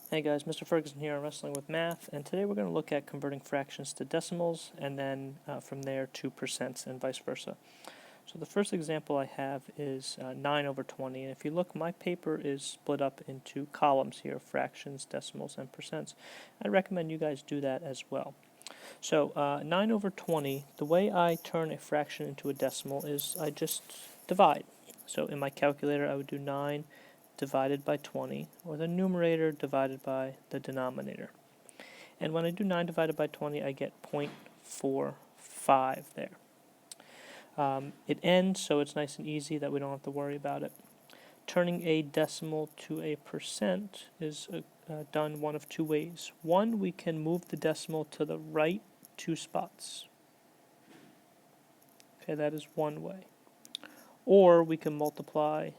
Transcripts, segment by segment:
Hey guys, Mr. Ferguson here on Wrestling with Math, and today we're going to look at converting fractions to decimals and then from there to percents and vice versa. So the first example I have is 9 over 20, and if you look, my paper is split up into columns here, fractions, decimals, and percents. I recommend you guys do that as well. So 9 over 20, the way I turn a fraction into a decimal is I just divide. So in my calculator I would do 9 divided by 20, or the numerator divided by the denominator. And when I do 9 divided by 20, I get 0.45 there. It ends, so it's nice and easy that we don't have to worry about it. Turning a decimal to a percent is done one of two ways. One, we can move the decimal to the right 2 spots. Okay, that is one way. Or we can multiply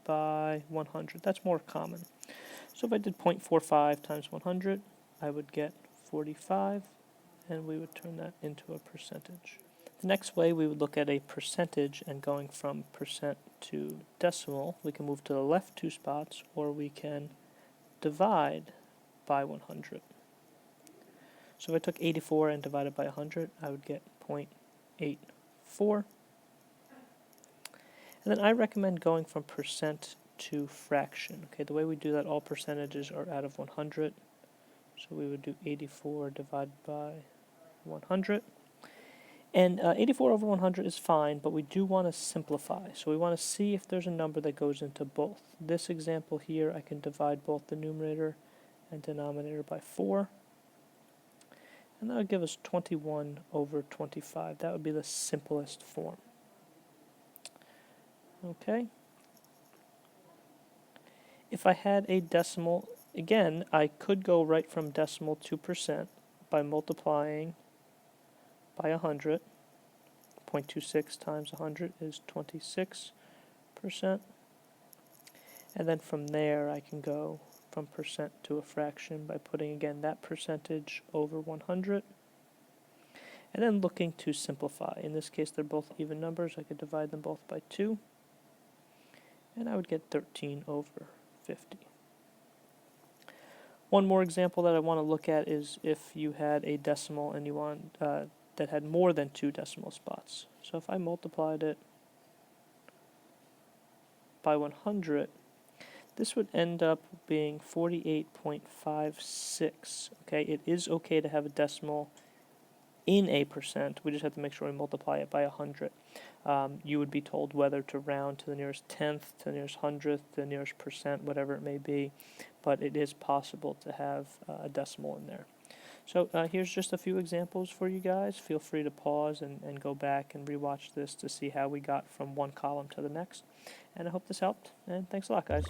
by 100. That's more common. So if I did 0.45 times 100, I would get 45, and we would turn that into a percentage. The next way, we would look at a percentage, and going from percent to decimal, we can move to the left 2 spots, or we can divide by 100. So if I took 84 and divided by 100, I would get 0.84. And then I recommend going from percent to fraction. Okay, the way we do that, all percentages are out of 100. So we would do 84 divided by 100. And 84 over 100 is fine, but we do want to simplify. So we want to see if there's a number that goes into both. This example here, I can divide both the numerator and denominator by 4. And that would give us 21 over 25. That would be the simplest form. Okay. If I had a decimal, again, I could go right from decimal to percent by multiplying by 100. 0.26 times 100 is 26%. And then from there, I can go from percent to a fraction by putting, again, that percentage over 100. And then looking to simplify. In this case, they're both even numbers. I could divide them both by 2. And I would get 13 over 50. One more example that I want to look at is if you had a decimal and you want that had more than 2 decimal spots. So if I multiplied it by 100, this would end up being 48.56. Okay, it is okay to have a decimal in a percent. We just have to make sure we multiply it by 100. You would be told whether to round to the nearest tenth, to the nearest hundredth, to the nearest percent, whatever it may be, but it is possible to have a decimal in there. So here's just a few examples for you guys. Feel free to pause and go back and rewatch this to see how we got from one column to the next. And I hope this helped, and thanks a lot, guys.